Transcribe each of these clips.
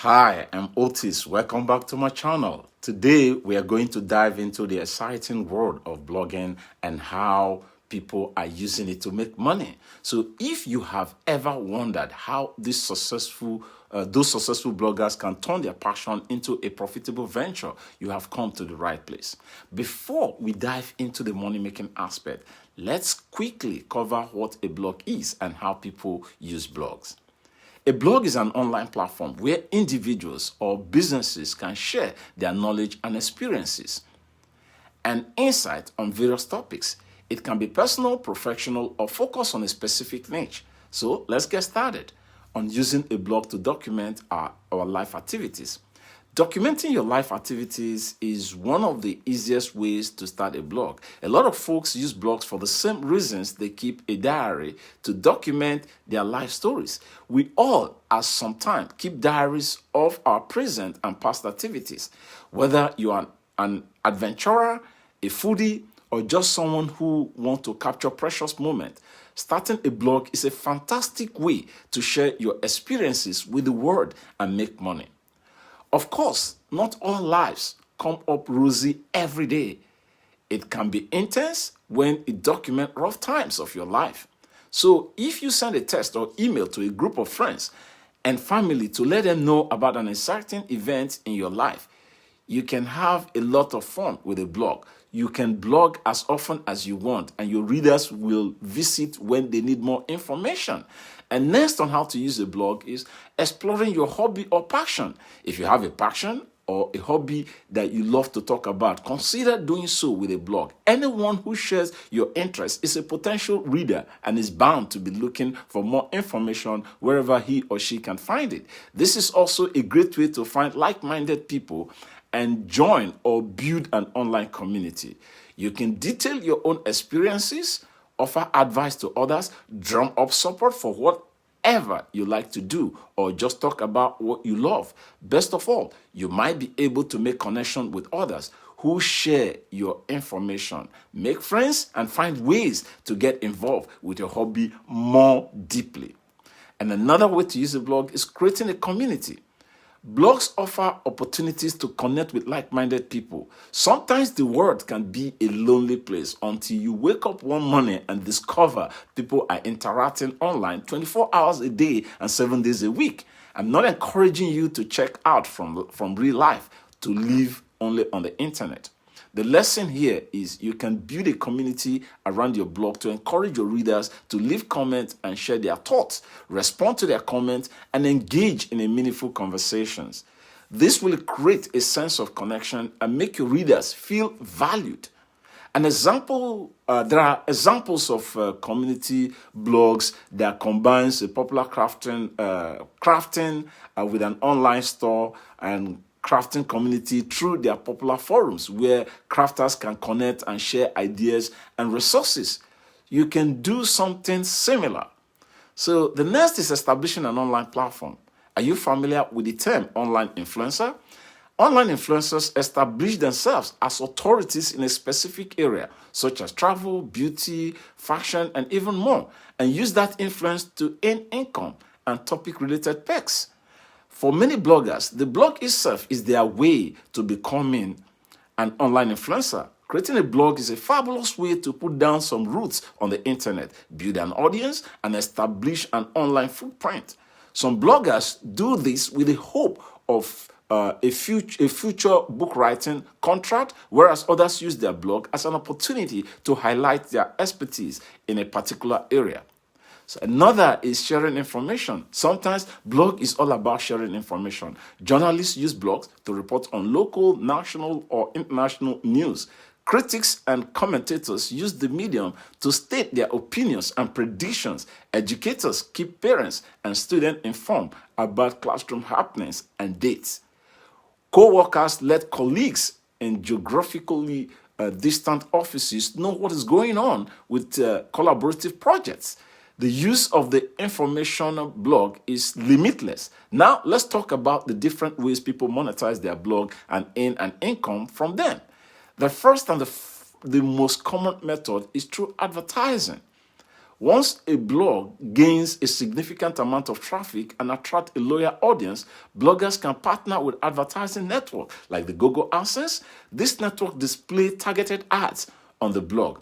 Hi, I'm Otis. Welcome back to my channel. Today, we are going to dive into the exciting world of blogging and how people are using it to make money. So, if you have ever wondered how those successful bloggers can turn their passion into a profitable venture, you have come to the right place. Before we dive into the money-making aspect, let's quickly cover what a blog is and how people use blogs. A blog is an online platform where individuals or businesses can share their knowledge and experiences and insight on various topics. It can be personal, professional, or focus on a specific niche. So let's get started on using a blog to document our life activities. Documenting your life activities is one of the easiest ways to start a blog. A lot of folks use blogs for the same reasons they keep a diary, to document their life stories. We all, at some time, keep diaries of our present and past activities. Whether you are an adventurer, a foodie, or just someone who wants to capture precious moments, starting a blog is a fantastic way to share your experiences with the world and make money. Of course, not all lives come up rosy every day. It can be intense when you document rough times of your life. So if you send a text or email to a group of friends and family to let them know about an exciting event in your life, you can have a lot of fun with a blog. You can blog as often as you want, and your readers will visit when they need more information. And next on how to use a blog is exploring your hobby or passion. If you have a passion or a hobby that you love to talk about, consider doing so with a blog. Anyone who shares your interest is a potential reader and is bound to be looking for more information wherever he or she can find it. This is also a great way to find like-minded people and join or build an online community. You can detail your own experiences, offer advice to others, drum up support for whatever you like to do, or just talk about what you love. Best of all, you might be able to make connection with others who share your information, make friends, and find ways to get involved with your hobby more deeply. And another way to use a blog is creating a community. Blogs offer opportunities to connect with like-minded people. Sometimes the world can be a lonely place until you wake up one morning and discover people are interacting online 24 hours a day and 7 days a week. I'm not encouraging you to check out from real life to live only on the internet. The lesson here is you can build a community around your blog to encourage your readers to leave comments and share their thoughts, respond to their comments, and engage in a meaningful conversations. This will create a sense of connection and make your readers feel valued. There are examples of community blogs that combines a popular crafting with an online store and crafting community through their popular forums where crafters can connect and share ideas and resources. You can do something similar. So the next is establishing an online platform. Are you familiar with the term online influencer? Online influencers establish themselves as authorities in a specific area, such as travel, beauty, fashion, and even more, and use that influence to earn income and topic-related perks. For many bloggers, the blog itself is their way to becoming an online influencer. Creating a blog is a fabulous way to put down some roots on the internet, build an audience, and establish an online footprint. Some bloggers do this with the hope of a future book writing contract, whereas others use their blog as an opportunity to highlight their expertise in a particular area. So another is sharing information. Sometimes blog is all about sharing information. Journalists use blogs to report on local, national, or international news. Critics and commentators use the medium to state their opinions and predictions. Educators keep parents and students informed about classroom happenings and dates. Co-workers let colleagues in geographically distant offices know what is going on with collaborative projects. The use of the information blog is limitless. Now, let's talk about the different ways people monetize their blog and earn an income from them. The first and the most common method is through advertising. Once a blog gains a significant amount of traffic and attract a loyal audience, bloggers can partner with advertising network like the Google AdSense. This network display targeted ads on the blog,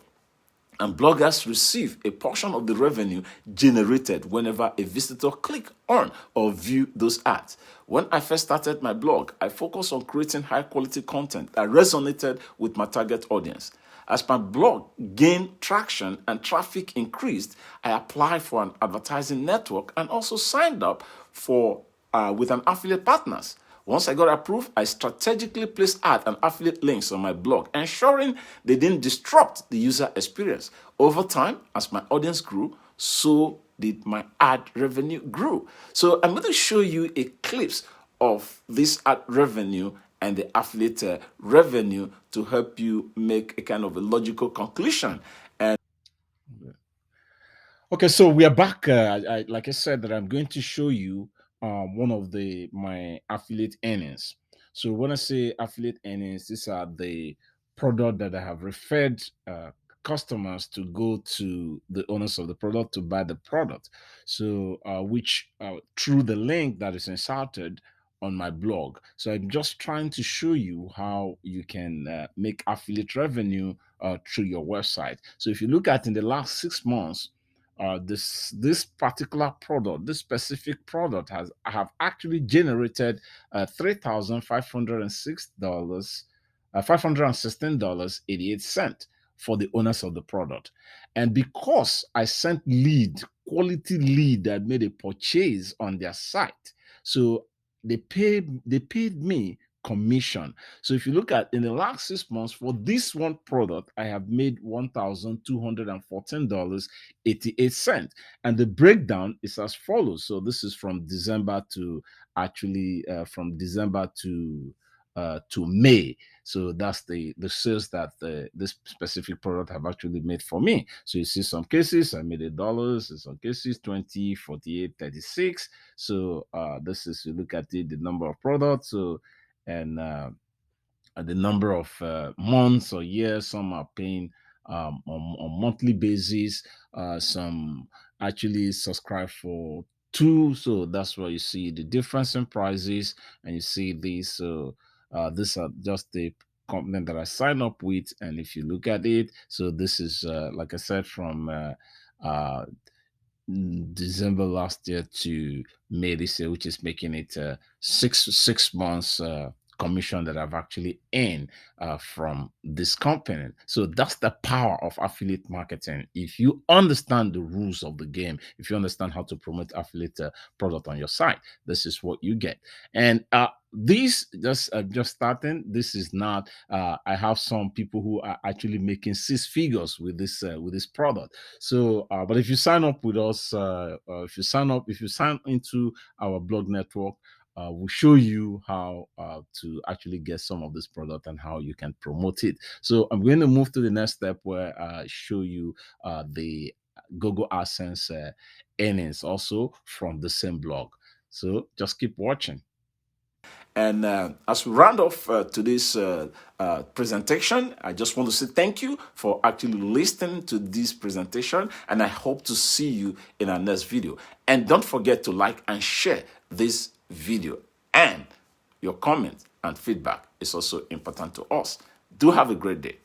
and bloggers receive a portion of the revenue generated whenever a visitor click on or view those ads. When I first started my blog, I focused on creating high quality content that resonated with my target audience. As my blog gained traction and traffic increased, I applied for an advertising network and also signed up for with an affiliate partners. Once I got approved, I strategically placed ad and affiliate links on my blog, ensuring they didn't disrupt the user experience. Over time, as my audience grew, so did my ad revenue grew. So I'm going to show you a clips of this ad revenue and the affiliate revenue to help you make a kind of a logical conclusion. And okay, so we are back. Like I said, that I'm going to show you one of my affiliate earnings. So when I say affiliate earnings, these are the product that I have referred customers to go to the owners of the product to buy the product. So which through the link that is inserted on my blog. So I'm just trying to show you how you can make affiliate revenue through your website. So if you look at in the last 6 months, this particular product, this specific product have actually generated $3,506, $516.88 for the owners of the product. And because I sent quality lead that made a purchase on their site, so they paid me commission. So if you look at in the last 6 months for this one product, I have made $1,214.88. And the breakdown is as follows. So this is from December to from December to May. So that's the sales that this specific product have actually made for me. So you see some cases I made $1, in some cases 20, 48, 36. So this is, you look at it, the number of products. So and the number of months or years. Some are paying on monthly basis. Some actually subscribe for 2. So that's why you see the difference in prices, and you see these. So these are just the company that I sign up with, and if you look at it, so this is like I said, from December last year to May this year, which is making it 6 months commission that I've actually earned from this company. So that's the power of affiliate marketing. If you understand the rules of the game, if you understand how to promote affiliate product on your site, this is what you get. And this just starting. This is not. I have some people who are actually making 6 figures with this product. So, but if you sign up with us, if you sign into our blog network, we'll show you how to actually get some of this product and how you can promote it. So I'm going to move to the next step where I show you the Google AdSense earnings also from the same blog. So just keep watching. And as we round off today's presentation, I just want to say thank you for actually listening to this presentation, and I hope to see you in our next video. And don't forget to like and share this video, and your comment and feedback is also important to us. Do have a great day.